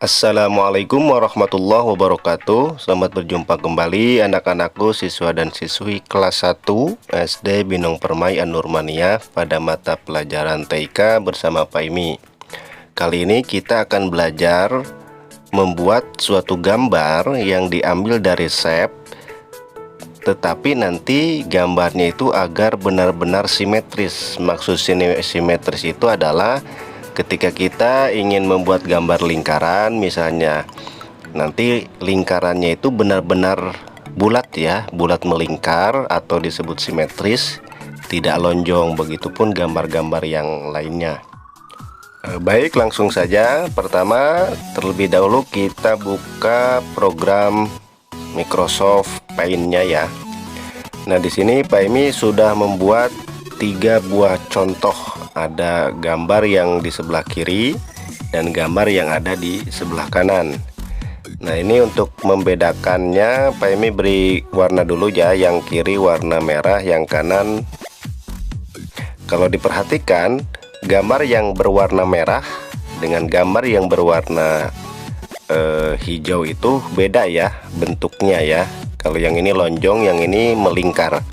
Assalamualaikum warahmatullahi wabarakatuh. Selamat berjumpa kembali anak-anakku, siswa dan siswi kelas 1 SD Binong Permai An-Nurmaniyah pada mata pelajaran TK bersama Pak Imi. Kali ini kita akan belajar membuat suatu gambar yang diambil dari shape, tetapi nanti gambarnya itu agar benar-benar simetris. Maksud simetris itu adalah ketika kita ingin membuat gambar lingkaran misalnya, nanti lingkarannya itu benar-benar bulat ya, bulat melingkar atau disebut simetris, tidak lonjong. Begitupun gambar-gambar yang lainnya. Baik, langsung saja. Pertama, terlebih dahulu kita buka program Microsoft Paint-nya ya. Nah, di sini Pak Imi sudah membuat 3 buah contoh. Ada gambar yang di sebelah kiri dan gambar yang ada di sebelah kanan. Nah, ini untuk membedakannya Pak Imi beri warna dulu ya. Yang kiri warna merah, yang kanan. Kalau diperhatikan, gambar yang berwarna merah dengan gambar yang berwarna hijau itu beda ya bentuknya ya. Kalau yang ini lonjong, yang ini melingkar.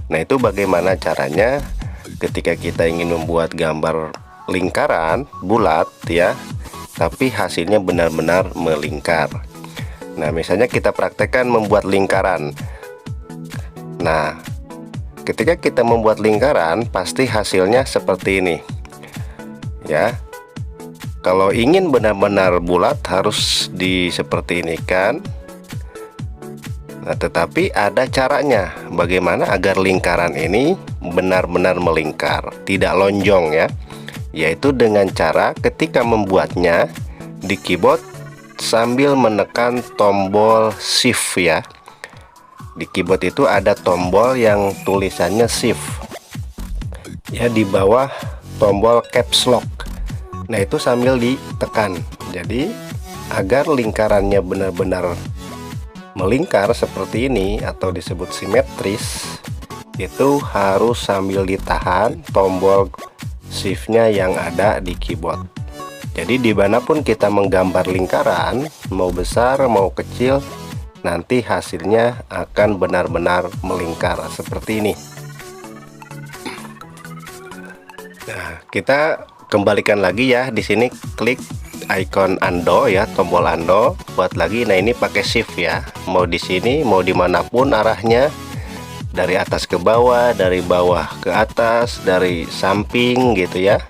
Nah, itu bagaimana caranya ketika kita ingin membuat gambar lingkaran bulat ya, tapi hasilnya benar-benar melingkar. Nah, misalnya kita praktekkan membuat lingkaran. Nah, ketika kita membuat lingkaran pasti hasilnya seperti ini ya. Kalau ingin benar-benar bulat harus seperti ini kan. Nah, tetapi ada caranya bagaimana agar lingkaran ini benar-benar melingkar, tidak lonjong ya, yaitu dengan cara ketika membuatnya di keyboard sambil menekan tombol shift ya. Di keyboard itu ada tombol yang tulisannya shift ya, di bawah tombol caps lock. Nah, itu sambil ditekan, jadi agar lingkarannya benar-benar melingkar seperti ini atau disebut simetris, itu harus sambil ditahan tombol shiftnya yang ada di keyboard. Jadi dimanapun kita menggambar lingkaran, mau besar mau kecil, nanti hasilnya akan benar-benar melingkar seperti ini. Nah, kita kembalikan lagi ya. Di sini klik icon undo ya, tombol undo, buat lagi. Nah, ini pakai shift ya, mau di sini mau dimanapun arahnya, dari atas ke bawah, dari bawah ke atas, dari samping gitu ya.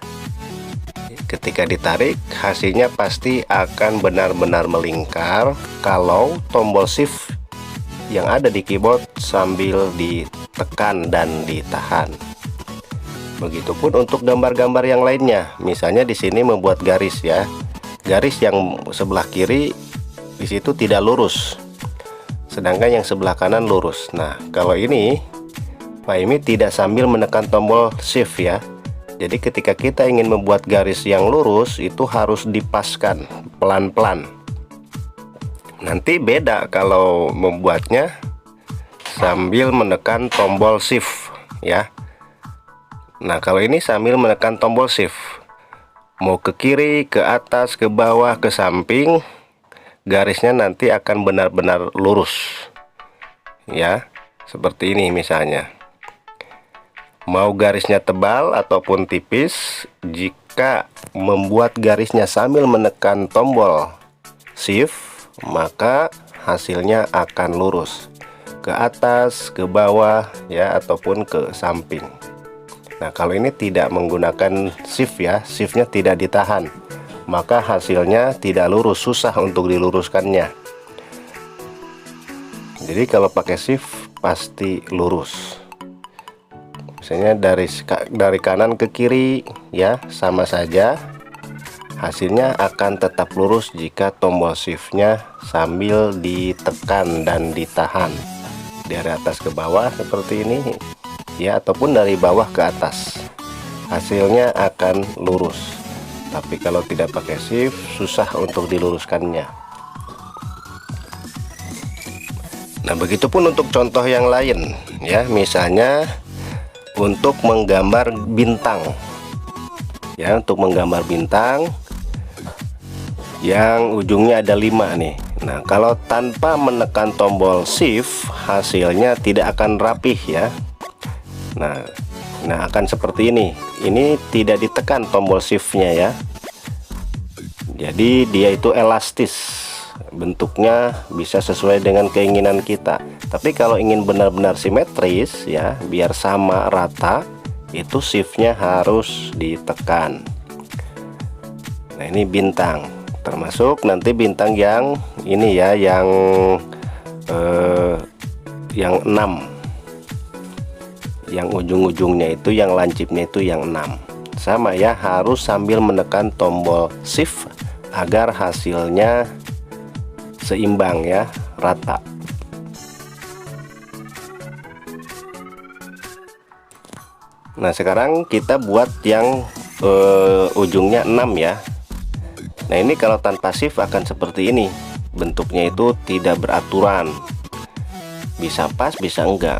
Ketika ditarik hasilnya pasti akan benar-benar melingkar kalau tombol shift yang ada di keyboard sambil ditekan dan ditahan. Begitupun untuk gambar-gambar yang lainnya. Misalnya di sini membuat garis ya. Garis yang sebelah kiri di situ tidak lurus, sedangkan yang sebelah kanan lurus. Nah, kalau ini Pak Imi tidak sambil menekan tombol shift ya. Jadi ketika kita ingin membuat garis yang lurus itu harus dipaskan pelan-pelan. Nanti beda kalau membuatnya sambil menekan tombol shift ya. Nah, kalau ini sambil menekan tombol shift, mau ke kiri, ke atas, ke bawah, ke samping, garisnya nanti akan benar-benar lurus ya, seperti ini misalnya. Mau garisnya tebal ataupun tipis, jika membuat garisnya sambil menekan tombol shift, maka hasilnya akan lurus ke atas, ke bawah ya, ataupun ke samping. Nah, kalau ini tidak menggunakan shift ya, shiftnya tidak ditahan, maka hasilnya tidak lurus, susah untuk diluruskannya. Jadi kalau pakai shift pasti lurus. Misalnya dari kanan ke kiri ya, sama saja, hasilnya akan tetap lurus jika tombol shiftnya sambil ditekan dan ditahan dari atas ke bawah seperti ini ya, ataupun dari bawah ke atas, hasilnya akan lurus. Tapi kalau tidak pakai shift susah untuk diluruskannya. Nah, begitupun untuk contoh yang lain ya. Misalnya untuk menggambar bintang ya, untuk menggambar bintang yang ujungnya ada 5 nih. Nah, kalau tanpa menekan tombol shift hasilnya tidak akan rapih ya. Nah akan seperti ini. Ini tidak ditekan tombol shiftnya ya. Jadi dia itu elastis, bentuknya bisa sesuai dengan keinginan kita. Tapi kalau ingin benar-benar simetris ya, biar sama rata, itu shiftnya harus ditekan. Nah, ini bintang, termasuk nanti bintang yang ini ya, yang 6, yang ujung-ujungnya itu, yang lancipnya itu yang 6. Sama ya, harus sambil menekan tombol shift agar hasilnya seimbang ya, rata. Nah, sekarang kita buat yang ujungnya 6 ya. Nah, ini kalau tanpa shift akan seperti ini. Bentuknya itu tidak beraturan, bisa pas bisa enggak.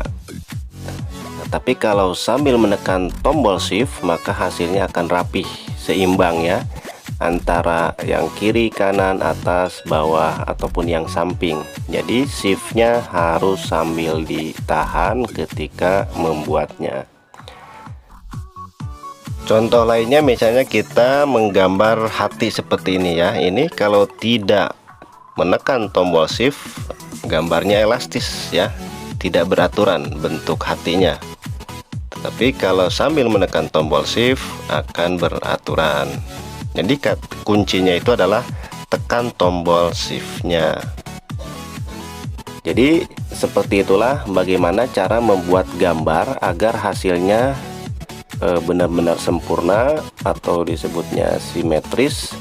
Nah, tapi kalau sambil menekan tombol shift maka hasilnya akan rapih, seimbang ya, antara yang kiri, kanan, atas, bawah, ataupun yang samping. Jadi shiftnya harus sambil ditahan ketika membuatnya. Contoh lainnya misalnya kita menggambar hati seperti ini ya. Ini kalau tidak menekan tombol shift, gambarnya elastis ya, tidak beraturan bentuk hatinya. Tetapi kalau sambil menekan tombol shift akan beraturan. Jadi kuncinya itu adalah tekan tombol shiftnya. Jadi seperti itulah bagaimana cara membuat gambar agar hasilnya benar-benar sempurna atau disebutnya simetris,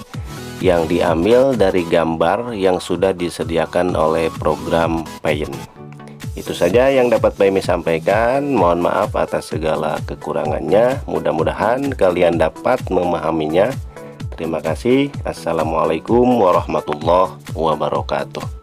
yang diambil dari gambar yang sudah disediakan oleh program Paint. Itu saja yang dapat Pak Emi sampaikan. Mohon maaf atas segala kekurangannya. Mudah-mudahan kalian dapat memahaminya. Terima kasih. Assalamualaikum warahmatullahi wabarakatuh.